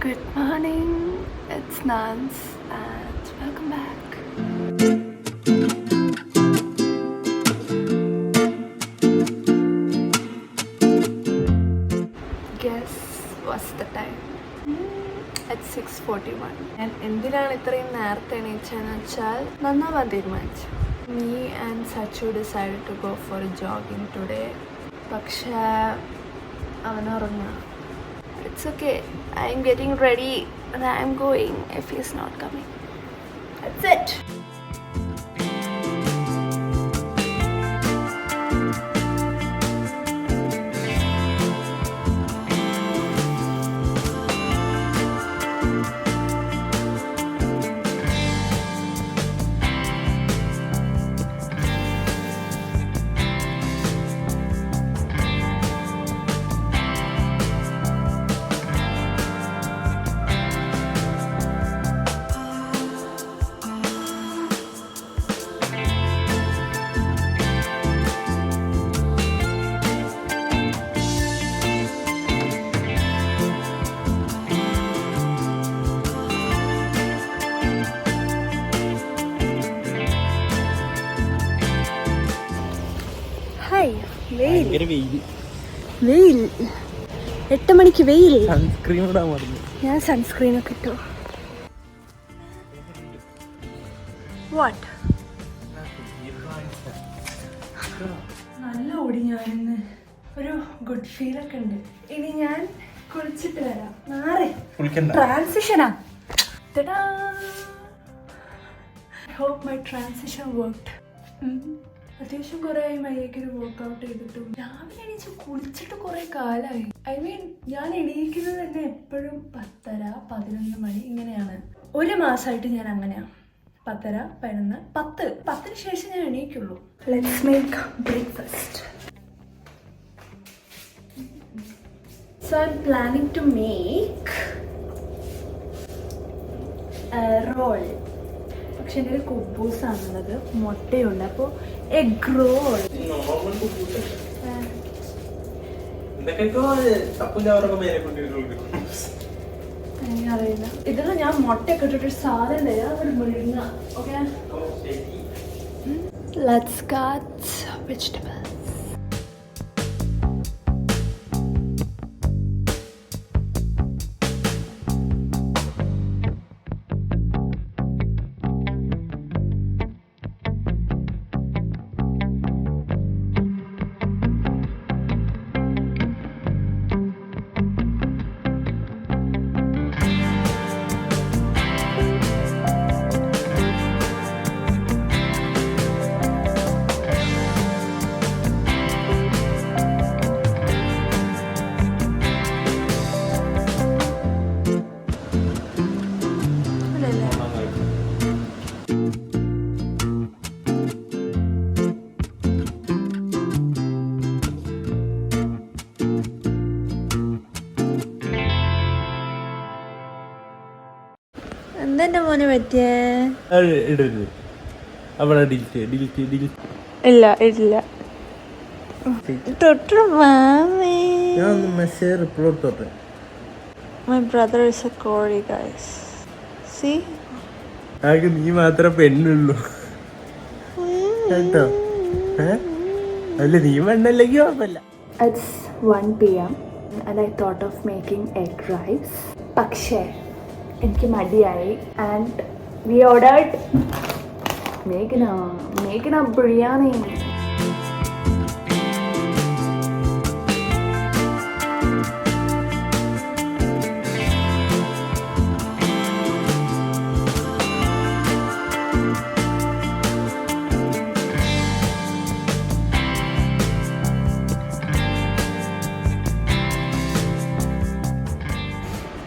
Good morning, it's Nance and welcome back. Guess what's the time? It's 6:41. And എന്തിനാണ് ഇത്രയും നേരത്തെ എണീച്ചതെന്ന് വെച്ചാൽ നന്നാവാൻ തീരുമാനിച്ചു. Me and Sachu decided to go for a jogging today. പക്ഷേ അവനുറങ്ങുക. It's okay. I'm getting ready and I'm going if he's not coming. That's it. വെയിൽ 8 മണിക്ക് വെയിൽ. ഞാൻ സൺസ്ക്രീൻ ഒക്കെ ഇട്ടു. വാട്ട് നല്ല ഓടി ഞാനിന്ന്. ഒരു ഗുഡ് ഫീലൊക്കെ ഉണ്ട്. ഇനി ഞാൻ കുളിച്ചിട്ട് വരാം. ട്രാൻസിഷനാ. Hope my transition worked. അത്യാവശ്യം കുറേ ആയി മര്യാദയ്ക്കൊരു വർക്കൗട്ട് ചെയ്തിട്ടും രാവിലെ എണീച്ച് കുളിച്ചിട്ട് കുറേ കാലമായി. ഞാൻ എണീക്കുന്നത് തന്നെ എപ്പോഴും 10:30, 11 മണി ഇങ്ങനെയാണ്. ഒരു മാസമായിട്ട് ഞാൻ അങ്ങനെയാണ്. 10:30, 11, 10 ശേഷം ഞാൻ എണീക്കുള്ളൂ. Let's make breakfast. So I'm planning to make roll. പക്ഷെ എൻ്റെ ഒരു കുബൂസാണുള്ളത്, മുട്ടയുണ്ട്. അപ്പോൾ എഗ് റോൾ. എനിക്കറിയില്ല. ഇതിൽ ഞാൻ മുട്ടയൊക്കെ ഇട്ടിട്ട് സാധനം തരാം. ഒരു മുഴുങ്ങ. Okay, let's cut vegetables. എന്തെന്റെ മോനെ പറ്റിയേ? ഇല്ല ഇല്ല. My brother is a Kori, guys. See? നീ മാത്രം പെണ്ണുള്ളൂ കേട്ടോ. അല്ല നീ പെണ്ണല്ലെങ്കിൽ കുഴപ്പമില്ല. It's 1 PM and I thought of making egg rice. പക്ഷേ എനിക്ക് മടിയായി. ആൻഡ് വി ഓർഡേർഡ് മേഘന biryani.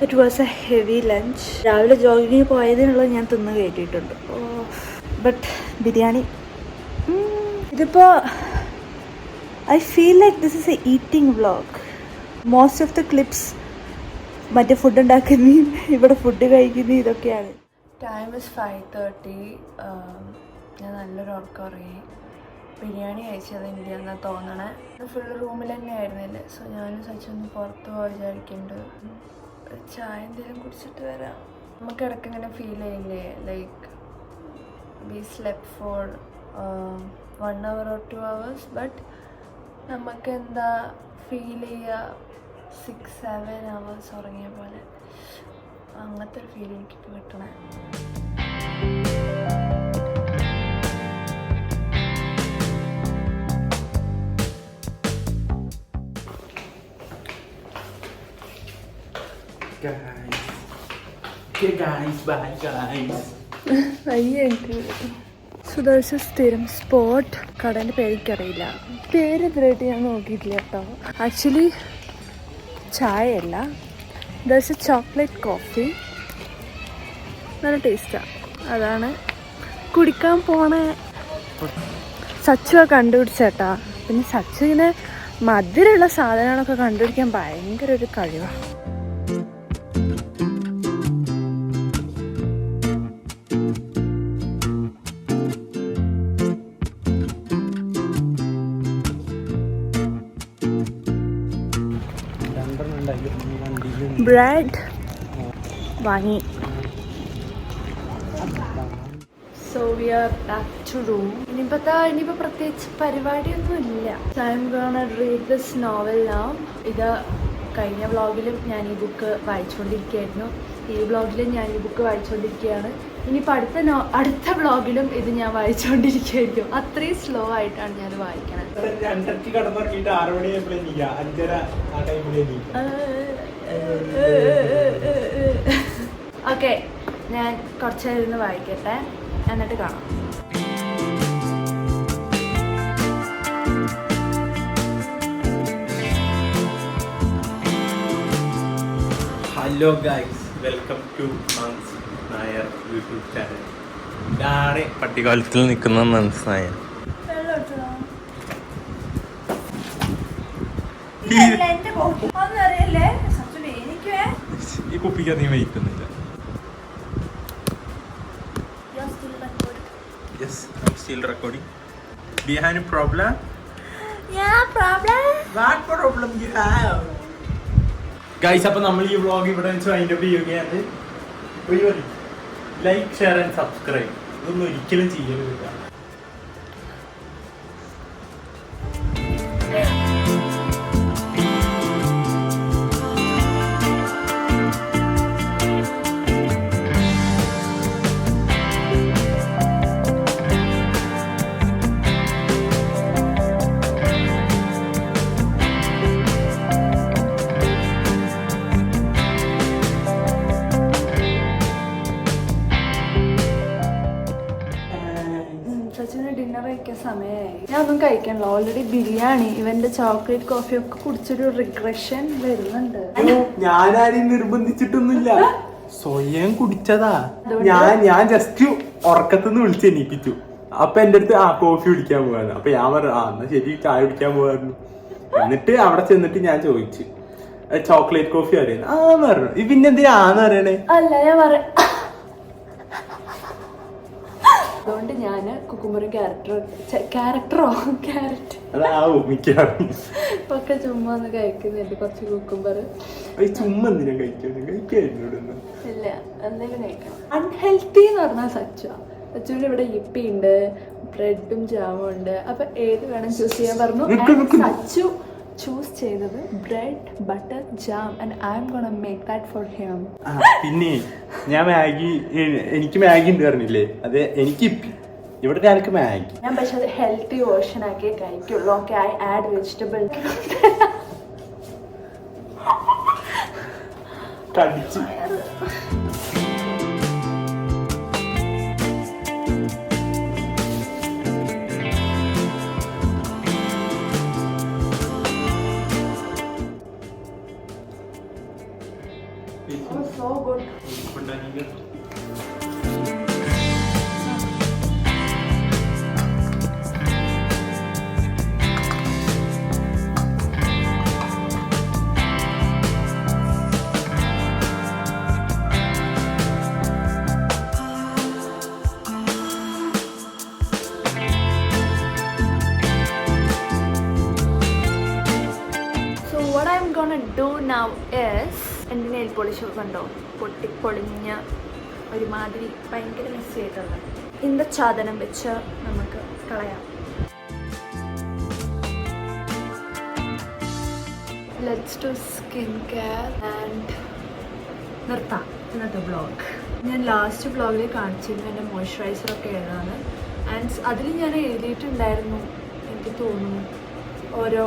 It was a heavy lunch. രാവിലെ ജോഗിങ്ങിന് പോയതിനുള്ളത് ഞാൻ തിന്ന് കയറ്റിയിട്ടുണ്ട്. ബട്ട് ബിരിയാണി ഇതിപ്പോൾ I feel like this is a eating vlog. Most of the clips മറ്റേ ഫുഡ് ഉണ്ടാക്കുന്നതും ഇവിടെ ഫുഡ് കഴിക്കുന്നതും ഇതൊക്കെയാണ്. Time is 5:30. ഞാൻ നല്ലൊരു ഉറക്കം ഉറങ്ങി. ബിരിയാണി കഴിച്ചത് ഇന്ത്യ എന്നാണ് തോന്നണേ. ഫുൾ റൂമിൽ തന്നെ ആയിരുന്നില്ലേ. സോ ഞാനും സച്ചൊന്ന് പുറത്ത് പോകാൻ വിചാരിക്കുന്നുണ്ട്. ചായ എന്തെങ്കിലും കുടിച്ചിട്ട് വരാം. നമുക്ക് ഇടയ്ക്ക് ഇങ്ങനെ ഫീൽ ചെയ്യില്ലേ, like we slept four 1 hour or 2 hours, but നമുക്ക് എന്താ ഫീൽ ചെയ്യുക 6-7 hours ഉറങ്ങിയ പോലെ. അങ്ങനത്തെ ഒരു ഫീൽ എനിക്കിപ്പോൾ കിട്ടണേ. സുദർശ സ്ഥിരം സ്പോട്ട് കടേൻ്റെ പേര് എനിക്കറിയില്ല, പേര് എതിരായിട്ട് ഞാൻ നോക്കിയിട്ടില്ല കേട്ടോ. ആക്ച്വലി ചായയല്ല, ദർശ ചോക്ലേറ്റ് കോഫി, നല്ല ടേസ്റ്റാണ്. അതാണ് കുടിക്കാൻ പോണേ. സച്ചുവാ കണ്ടുപിടിച്ചേട്ടാ. പിന്നെ സച്ചു ഇങ്ങനെ മധുരമുള്ള സാധനങ്ങളൊക്കെ കണ്ടുപിടിക്കാൻ ഭയങ്കര ഒരു കഴിവാണ്. ബ്രെഡ് വാങ്ങി. So we are back to room. ഇനിയിപ്പോൾ പ്രത്യേകിച്ച് പരിപാടിയൊന്നും ഇല്ല. I'm gonna read this novel now. ഇത് കഴിഞ്ഞ വ്ളോഗിലും ഞാൻ ഈ ബുക്ക് വായിച്ചുകൊണ്ടിരിക്കുകയായിരുന്നു, ഈ വ്ളോഗിലും ഞാൻ ഈ ബുക്ക് വായിച്ചുകൊണ്ടിരിക്കുകയാണ്. ഇനിയിപ്പോൾ അടുത്ത വ്ളോഗിലും ഇത് ഞാൻ വായിച്ചുകൊണ്ടിരിക്കുകയായിരിക്കും. അത്രയും സ്ലോ ആയിട്ടാണ് ഞാൻ വായിക്കണത്. ഓക്കെ, ഞാൻ കുറച്ച് നേരം ഇരുന്ന് വായിക്കട്ടെ, എന്നിട്ട് കാണാം. Hello guys, welcome to Mans Nair YouTube channel. ഇതാണ് പട്ടിക്കാലത്തിൽ നിൽക്കുന്ന മൻസ് നായർ. ഈ കുപ്പിക്ക് അധികം വഹിക്കുന്നില്ല. Yes, I'm still recording. Do you have any problem? Yeah, problem. What problem you have? Guys, അപ്പോൾ നമ്മൾ ഈ വ്ളോഗ് ഇവിടെ വെച്ച് വൈൻഡ് അപ്പ് ചെയ്യുകയാണ്. Like, share and subscribe. ഇതൊന്നും ഒരിക്കലും ചെയ്യരുത്. ഡിന്നർ കഴിക്കാൻ സമയമായി. ഞാൻ ഒന്നും കഴിക്കണല്ലോ, ഓൾറെഡി ബിരിയാണി ഇവന്റെ ചോക്ലേറ്റ് കോഫി ഒക്കെ കുടിച്ചൊരു റിഗ്രഷൻ വരുന്നുണ്ട്. ഞാനാരെയും നിർബന്ധിച്ചിട്ടൊന്നുമില്ല, സ്വയം കുടിച്ചതാ. ഞാൻ ജസ്റ്റ് ഉറക്കത്തുനിന്ന് വിളിച്ച് എണീപ്പിച്ചു. അപ്പൊ എന്റെ അടുത്ത് കോഫി കുടിക്കാൻ പോവാന്ന്. അപ്പൊ ഞാൻ പറഞ്ഞു എന്നാ ശരി ചായ കുടിക്കാൻ പോവായിരുന്നു. എന്നിട്ട് അവിടെ ചെന്നിട്ട് ഞാൻ ചോദിച്ചു ചോക്ലേറ്റ് കോഫി അറിയുന്നു ആന്ന് പറഞ്ഞു. പിന്നെന്തിനാ ആന്ന് പറയണേ? അല്ല, ഞാൻ അതുകൊണ്ട് ഞാൻ കുക്കുമ്പറും ക്യാരറ്റ് ഒക്കെ ചുമ്മാ ഒന്ന് കഴിക്കുന്നുണ്ട്. കുറച്ച് കുക്കുമ്പർ ചുമ്മാ എന്തിനാ കഴിക്കായിരുന്നു? ഇല്ല, എന്തെങ്കിലും കഴിക്കണം. അൺഹെൽത്തി എന്ന് പറഞ്ഞാൽ സച്ചുവിന്റെ ഇവിടെ ഇപ്പി ഉണ്ട്, ബ്രെഡും ജാമും ഉണ്ട്. അപ്പൊ ഏത് വേണം ചൂസ് ചെയ്യാൻ പറഞ്ഞു. സച്ചു ചൂസ് ചെയ്തത് bread butter jam and I am gonna make that for him. പിന്നെ ഞാൻ എനിക്ക് മാഗി ഉണ്ട് പറഞ്ഞില്ലേ, അതെ എനിക്ക് ഇവിടെ എനിക്ക് മാഗി. ഞാൻ പക്ഷെ അത് ഹെൽത്തി വേർഷൻ ആക്കി കഴിക്കുള്ളൂ. Okay, I add vegetable. കടിച്ചു. So good. So what I'm gonna do now is എൻ്റെ നെയിൽ പോളിഷ് കണ്ടോ, പൊട്ടിപ്പൊളിഞ്ഞ ഒരുമാതിരി ഭയങ്കര മെസ്സി ആയിട്ടുള്ള. ഇതിൻ്റെ ചാതനം വെച്ച് നമുക്ക് കളയാം. Let's do skin care and നിർത്താം ഇന്നത്തെ വ്ളോഗ്. ഞാൻ ലാസ്റ്റ് വ്ളോഗിൽ കാണിച്ചിരുന്നു എൻ്റെ മോയ്സ്ചറൈസറൊക്കെ ഏതാണ്. ആൻഡ് അതിൽ ഞാൻ എഴുതിയിട്ടുണ്ടായിരുന്നു, എനിക്ക് തോന്നുന്നു, ഓരോ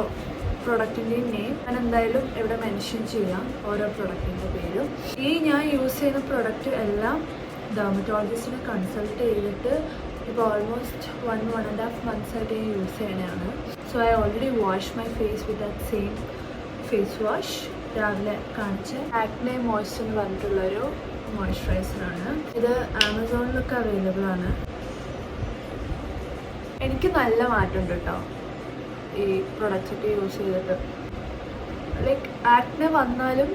പ്രൊഡക്റ്റിൻ്റെയും നെയിം. ഞാൻ എന്തായാലും ഇവിടെ മെൻഷൻ ചെയ്യാം ഓരോ പ്രൊഡക്റ്റിൻ്റെ പേരും. ഈ ഞാൻ യൂസ് ചെയ്യുന്ന പ്രൊഡക്റ്റ് എല്ലാം ഡെർമറ്റോളജിസ്റ്റിനെ കൺസൾട്ട് ചെയ്തിട്ട് ഇപ്പോൾ ഓൾമോസ്റ്റ് 1.5 months ആയിട്ട് ഞാൻ യൂസ് ചെയ്യണതാണ്. So I already wash my face with that same face wash. രാവിലെ കാണിച്ച് ആക്നെ മോയ്സ്ചർ എന്ന് പറഞ്ഞിട്ടുള്ളൊരു മോയ്സ്ചറൈസറാണ്. ഇത് ആമസോണിലൊക്കെ അവൈലബിൾ ആണ്. എനിക്ക് നല്ല മാറ്റമുണ്ട് കേട്ടോ ഈ പ്രൊഡക്റ്റൊക്കെ യൂസ് ചെയ്തിട്ട്. ലൈക്ക് ആക്നെ വന്നാലും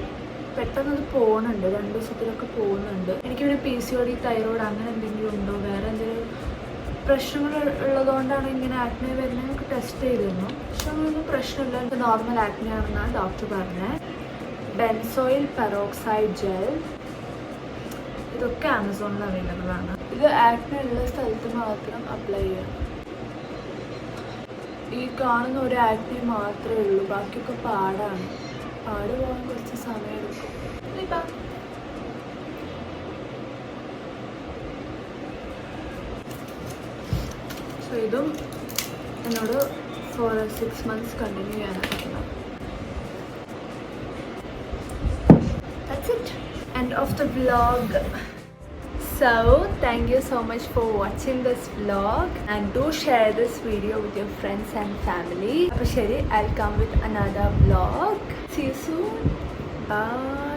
പെട്ടെന്നത് പോകുന്നുണ്ട്, 2 ദിവസത്തിലൊക്കെ പോകുന്നുണ്ട്. എനിക്ക് പിന്നെ PCOD, തൈറോയ്ഡ് അങ്ങനെ എന്തെങ്കിലും ഉണ്ടോ, വേറെ എന്തെങ്കിലും പ്രശ്നങ്ങൾ ഉള്ളതുകൊണ്ടാണ് ഇങ്ങനെ ആക്നെ വരുന്നത് നമുക്ക് ടെസ്റ്റ് ചെയ്തിരുന്നു. പക്ഷെ അതൊന്നും പ്രശ്നമില്ല, എനിക്ക് നോർമൽ ആക്നെ ആണെന്നാണ് ഡോക്ടർ പറഞ്ഞത്. ബെൻസോയിൽ പെറോക്സൈഡ് ജെൽ, ഇതൊക്കെ ആമസോണിൽ അവൈലബിൾ ആണ്. ഇത് ആക്നെ ഉള്ള സ്ഥലത്ത് മാത്രം അപ്ലൈ ചെയ്യാം. ഈ കാണുന്ന ഒരു ആക്നെ മാത്രമേ ഉള്ളൂ, ബാക്കിയൊക്കെ പാടാണ്. പാട് പോകാൻ കുറച്ച് സമയം എടുക്കും. സോ ഇതും എന്നോട് for 6 months കണ്ടിന്യൂ ചെയ്യാനാണ് പറഞ്ഞത്. That's it. End of the vlog. So thank you so much for watching this vlog and do share this video with your friends and family. Appo sheri, I'll come with another vlog. See you soon. Bye.